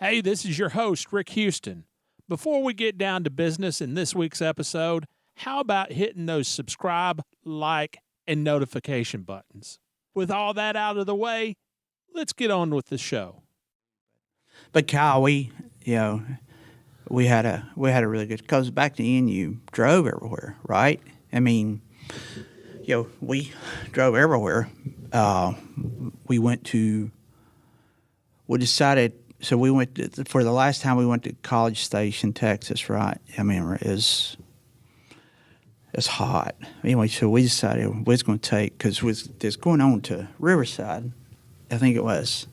Hey, this is your host, Rick Houston. Before we get down to business in this week's episode, how about hitting those subscribe, like, and notification buttons? With all that out of the way, let's get on with the show. But Kyle, we had a really good, because back then you drove everywhere, right? I mean, we drove everywhere. We decided. So we went for the last time we went to College Station, Texas, right? I mean, it's hot. Anyway, so we decided we was going to take, because we was going on to Riverside, I think it was.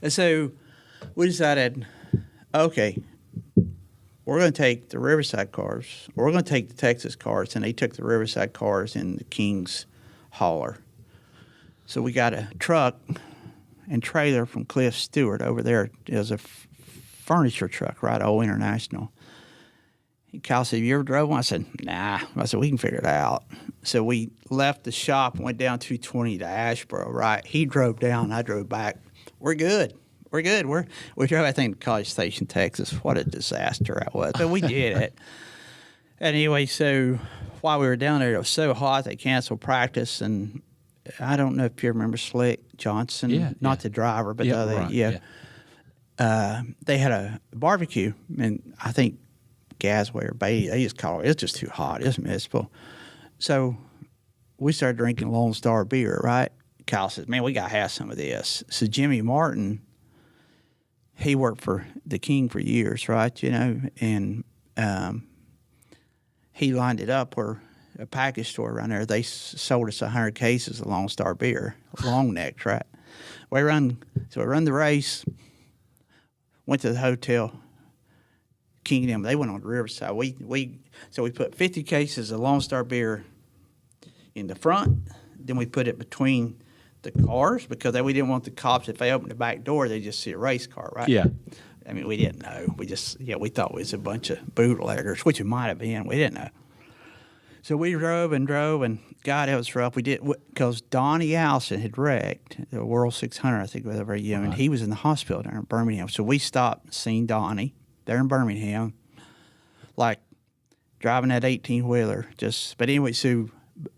And so we decided, okay, we're going to take the Riverside cars, or we're going to take the Texas cars, and they took the Riverside cars in the King's hauler. So we got a truck and trailer from Cliff Stewart over there. It was a furniture truck, right? Old International. Kyle said, "Have you ever drove one?" I said, "Nah." I said, "We can figure it out." So we left the shop and went down 220 to Asheboro, right? He drove down, I drove back. We're good. We drove, I think, to College Station, Texas. What a disaster that was. But we did it. Anyway, so while we were down there, it was so hot they canceled practice, and I don't know if you remember Slick Johnson, not the driver, but the other, they had a barbecue, and I think Gasway or Beatty, they just called it. It's just too hot. It's miserable. So we started drinking Lone Star beer, right? Kyle says, "Man, we got to have some of this." So Jimmy Martin, he worked for the King for years, right? And he lined it up where a package store around there, they sold us 100 cases of Lone Star beer, long necks, right? We run the race, went to the hotel, King and them, they went on the Riverside. So we put 50 cases of Lone Star beer in the front, then we put it between the cars, because we didn't want the cops, if they opened the back door, they just see a race car, right? Yeah. I mean, we didn't know. We thought it was a bunch of bootleggers, which it might have been. We didn't know. So we drove, and God, it was rough. We did, because Donnie Allison had wrecked the World 600, I think, whatever, and he was in the hospital there in Birmingham. So we stopped and seen Donnie there in Birmingham, like driving that 18-wheeler. But anyway, so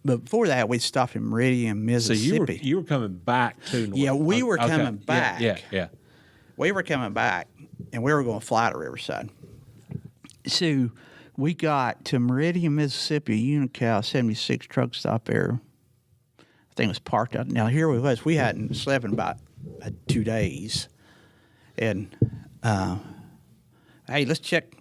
before that, we stopped in Meridian, Mississippi. So you were coming back to North. Yeah, we were coming back. Yeah. We were coming back, and we were going to fly to Riverside. So we got to Meridian, Mississippi, Unocal 76 truck stop there. I think it was parked out. Now, here we was. We hadn't slept in about 2 days. And, hey, let's check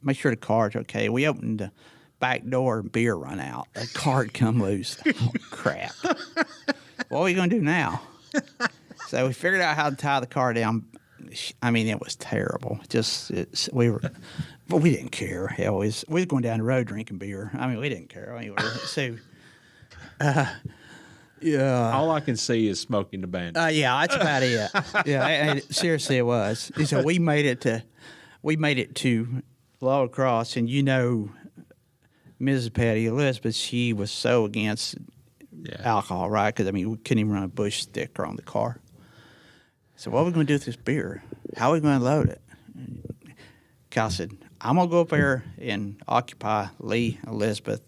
make sure the car's okay. We opened the back door and beer run out. The car had come loose. Oh, crap. What are we going to do now? So we figured out how to tie the car down. I mean, it was terrible. But we didn't care. Hell, we was going down the road drinking beer. I mean, we didn't care. Anyway, so, yeah. All I can see is Smoking the Bandit. Yeah, that's about it. Yeah, seriously, it was. So we made it to Law Cross, and Mrs. Patty Elizabeth, she was so against alcohol, right? Because, I mean, we couldn't even run a bush sticker on the car. So what are we going to do with this beer? How are we going to load it? Kyle said, "I'm going to go up there and occupy Lee Elizabeth.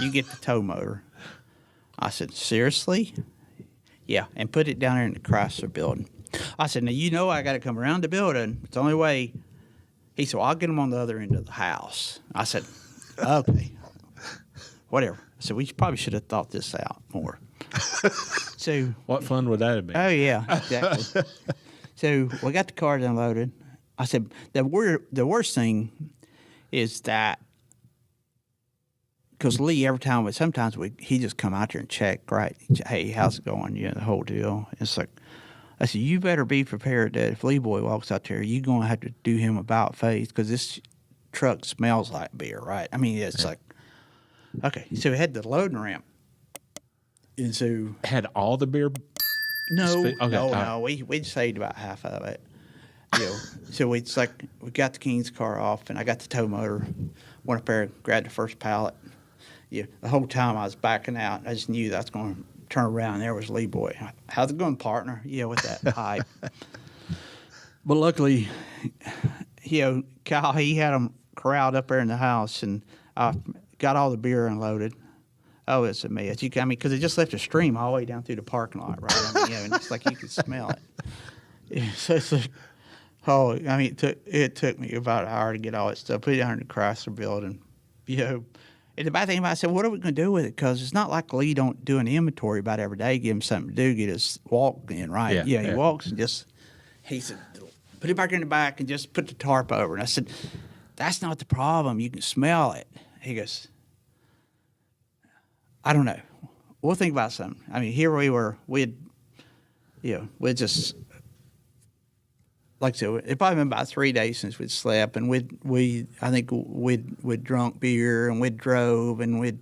You get the tow motor." I said, "Seriously?" "Yeah, and put it down there in the Chrysler building." I said, "Now, I got to come around the building. It's the only way." He said, "Well, I'll get them on the other end of the house." I said, "Okay, whatever." I said, "We probably should have thought this out more." So, what fun would that have been? Oh, yeah, exactly. So we got the cars unloaded. I said, the worst thing is that, because Lee, sometimes he just come out there and check, right? "Hey, how's it going?" The whole deal. It's like, I said, "You better be prepared that if Lee Boy walks out there, you're going to have to do him about face, because this truck smells like beer," right? I mean, it's like, okay. So we had the loading ramp. And so. Had all the beer? No. We saved about half of it. So it's like we got the King's car off, and I got the tow motor, went up there, grabbed the first pallet. The whole time I was backing out, I just knew that I was going to turn around, and there was Lee Boy. "How's it going, partner?" With that pipe. But luckily, Kyle, he had them corralled up there in the house, and I got all the beer unloaded. Oh, it's a mess. Because it just left a stream all the way down through the parking lot, right? And it's like you could smell it. Yeah, so it's like, it took me about an hour to get all that stuff, put it under the Chrysler building. And the bad thing about it, I said, what are we going to do with it? Because it's not like Lee don't do an inventory about every day, give him something to do, get his walk in, right? Yeah. He walks and he said, put it back in the back and just put the tarp over. And I said, that's not the problem. You can smell it. He goes, I don't know. We'll think about something. Here we were. We'd just, like I said, it probably been about 3 days since we'd slept, and we'd drunk beer, and we'd drove, and we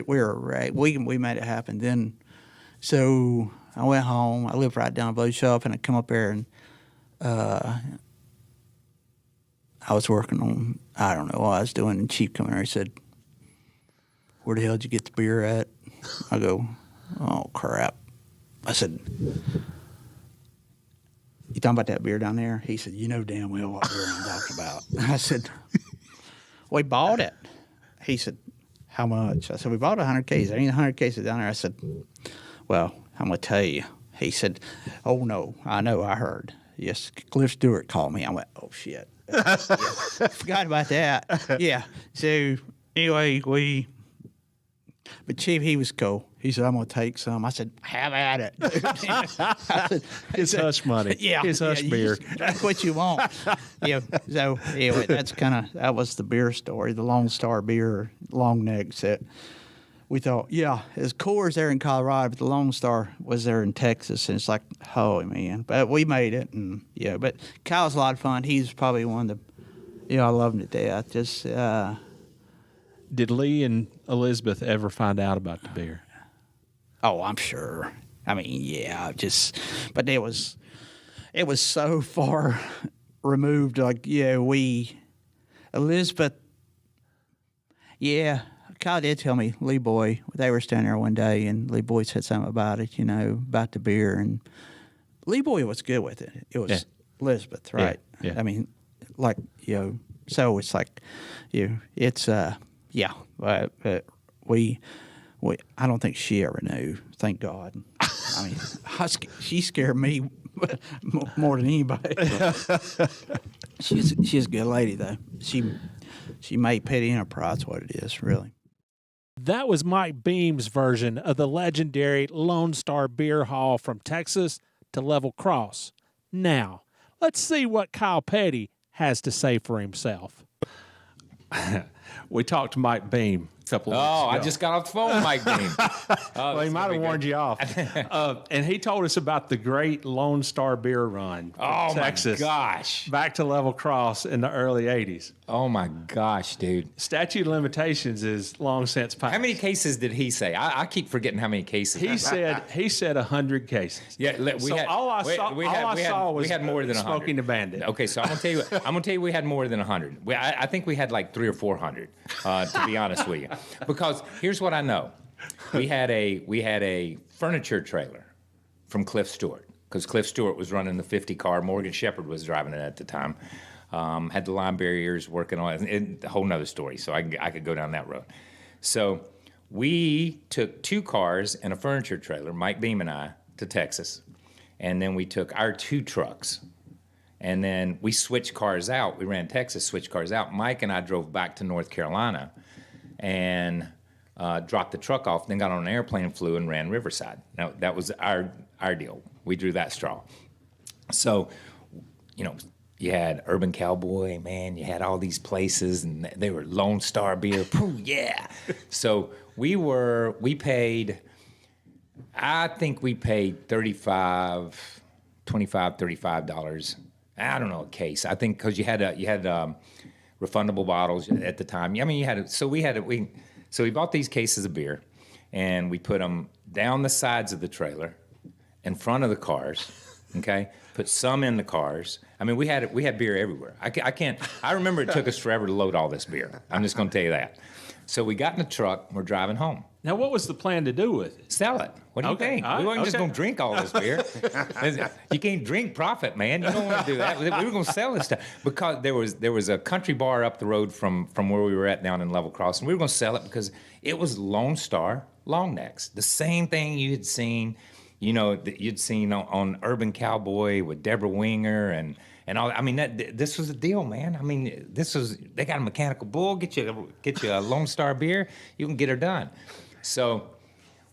were right. We made it happen. Then, so I went home. I lived right down the blue shop, and I come up there, and I was working on, I don't know what I was doing, and Chief come in there and said, where the hell did you get the beer at? I go, oh, crap. I said, you talking about that beer down there? He said, you know damn well what beer I'm talking about. I said, we bought it. He said, how much? I said, we bought 100 cases. There ain't 100 cases down there. I said, well, I'm going to tell you. He said, oh, no, I know, I heard. Yes, Cliff Stewart called me. I went, oh, shit. Yeah, forgot about that. Yeah. So, anyway, but Chief, he was cool. He said, I'm going to take some. I said, have at it. It's hush money. Yeah. It's hush beer. That's what you want. So, anyway, that was the beer story, the Lone Star beer, long necks that we thought, as Coors there in Colorado, but the Lone Star was there in Texas. And it's like, holy man. But we made it. And, but Kyle's a lot of fun. He's probably one of the, I love him to death. Just, Did Lee and Elizabeth ever find out about the beer? Oh, I'm sure. But it was so far removed. Like, Elizabeth, Kyle did tell me, Lee Boy, they were standing there one day, and Lee Boy said something about it, about the beer. And Lee Boy was good with it. It was Elizabeth, right? Yeah. So it's like, it's, we I don't think she ever knew. Thank God. She scared me more than anybody. She's a good lady though. She made Petty Enterprise what it is, really. That was Mike Beam's version of the legendary Lone Star Beer Haul from Texas to Level Cross. Now, let's see what Kyle Petty has to say for himself. We talked to Mike Beam a couple of weeks ago. I just got off the phone with Mike Beam. Well, he might have warned you off. And he told us about the great Lone Star beer run from Texas. My gosh. Back to Level Cross in the early 80s. Oh, my gosh, dude. Statute of limitations is long since passed. How many cases did he say? I keep forgetting how many cases. He said 100 cases. Yeah, we had more than 100. Smoking the Bandit. Okay, so I'm gonna tell you we had more than 100. I think we had like 300 or 400, to be honest with you. Because here's what I know: we had a furniture trailer from Cliff Stewart, because Cliff Stewart was running the 50 car. Morgan Shepherd was driving it at the time. Had the line barriers working on it. A whole nother story. So I could go down that road. So we took 2 cars and a furniture trailer, Mike Beam and I, to Texas, and then we took our 2 trucks. And then we switched cars out. We ran Texas, switched cars out. Mike and I drove back to North Carolina and dropped the truck off, then got on an airplane and flew and ran Riverside. Now, that was our deal. We drew that straw. So, you had Urban Cowboy, man. You had all these places, and they were Lone Star beer. Pooh, yeah. So I think we paid $35 I don't know, a case. I think because you had refundable bottles at the time. So we bought these cases of beer, and we put them down the sides of the trailer, in front of the cars. Okay, put some in the cars. We had beer everywhere. I remember it took us forever to load all this beer. I'm just going to tell you that. So we got in the truck. We're driving home. Now, what was the plan to do with it? Sell it. What do you Okay, think? all right, We weren't just okay. going to drink all this beer. You can't drink profit, man. You don't want to do that. We were going to sell this stuff because there was a country bar up the road from where we were at down in Level Cross, and we were going to sell it because it was Lone Star long necks, the same thing you had seen, that you'd seen on Urban Cowboy with Deborah Winger and all. I mean, this was a deal, man. I mean, they got a mechanical bull. Get you a Lone Star beer, you can get her done. So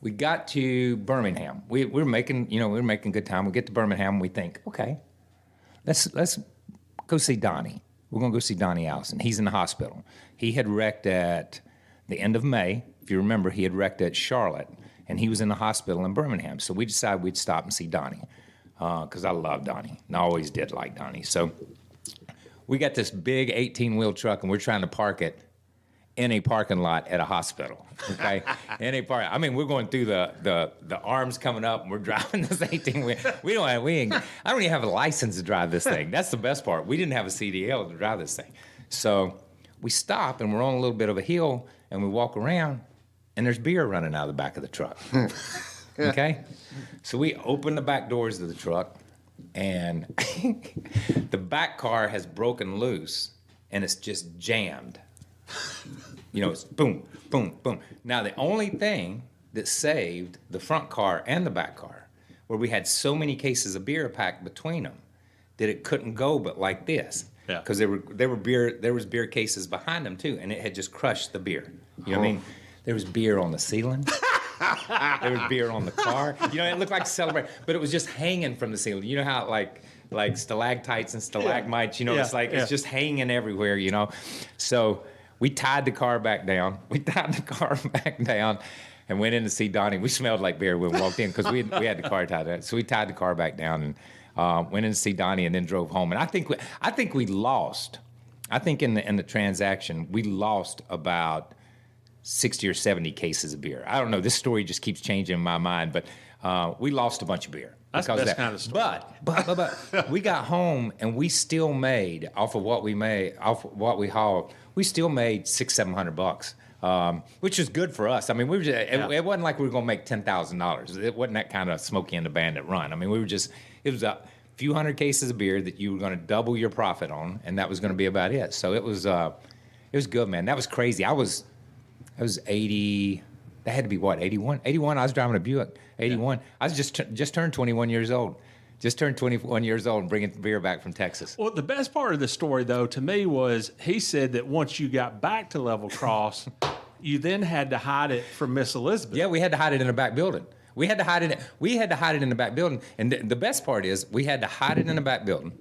we got to Birmingham. We were making good time. We get to Birmingham. We think, okay, let's go see Donnie. We're gonna go see Donnie Allison. He's in the hospital. He had wrecked at the end of May. If you remember, he had wrecked at Charlotte, and he was in the hospital in Birmingham. So we decided we'd stop and see Donnie because I love Donnie, and I always did like Donnie. So we got this big 18-wheel truck, and we're trying to park it in a parking lot at a hospital, okay? In a park. I mean, we're going through the arms coming up, and we're driving this 18-wheel. I don't even have a license to drive this thing. That's the best part. We didn't have a CDL to drive this thing. So we stop, and we're on a little bit of a hill, and we walk around, and there's beer running out of the back of the truck, okay? So we open the back doors of the truck, and the back car has broken loose, and it's just jammed. It's boom, boom, boom. Now, the only thing that saved the front car and the back car, where we had so many cases of beer packed between them, that it couldn't go but like this. Yeah. Because there was beer cases behind them too, and it had just crushed the beer. You know what I mean? There was beer on the ceiling. There was beer on the car. It looked like celebrate, but it was just hanging from the ceiling. You know how like stalactites and stalagmites. It's just hanging everywhere. So we tied the car back down. And went in to see Donnie. We smelled like beer when we walked in because we had the car tied up. So we tied the car back down and went in to see Donnie and then drove home. And I think we lost. I think in the transaction we lost about 60 or 70 cases of beer. I don't know. This story just keeps changing in my mind, but we lost a bunch of beer. That's the best kind of story. But we got home and we still made off of what we hauled. We still made $600-700, which was good for us. I mean, it wasn't like we were going to make $10,000. It wasn't that kind of Smokey and the Bandit run. I mean, it was a few hundred cases of beer that you were going to double your profit on, and that was going to be about it. So it was good, man. That was crazy. I was 80. That had to be what, 81? 81. I was driving a Buick. 81. Yeah. I was just turned 21 years old. Just turned 21 years old and bringing beer back from Texas. Well, the best part of the story, though, to me was he said that once you got back to Level Cross, you then had to hide it from Miss Elizabeth. Yeah, we had to hide it in the back building. We had to hide it in the back building. And the best part is we had to hide it in the back building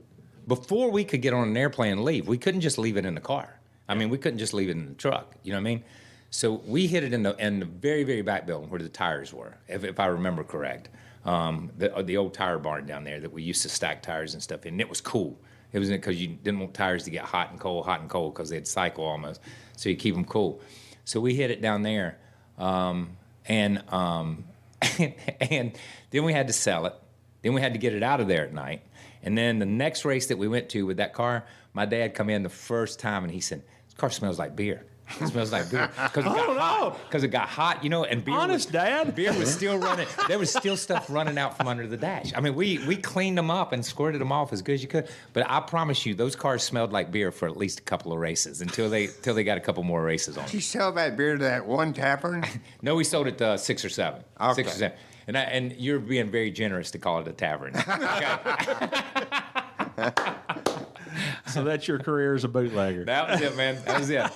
before we could get on an airplane and leave. We couldn't just leave it in the car. I mean, we couldn't just leave it in the truck. You know what I mean? So we hid it in the very, very back building where the tires were, if I remember correct. The old tire barn down there that we used to stack tires and stuff in. And it was cool. It was because you didn't want tires to get hot and cold because they'd cycle almost. So you keep them cool. So we hid it down there, and then we had to sell it. Then we had to get it out of there at night. And then the next race that we went to with that car, my dad come in the first time and he said, "This car smells like beer." It smells like beer because it got hot, and beer. Honest, Dad. Beer was still running. There was still stuff running out from under the dash. I mean, we cleaned them up and squirted them off as good as you could. But I promise you, those cars smelled like beer for at least a couple of races until they got a couple more races on them. Did you sell that beer to that one tavern? No, we sold it to 6 or 7. Okay. 6 or 7. And you're being very generous to call it a tavern. Okay. So that's your career as a bootlegger. That was it, man. That was it.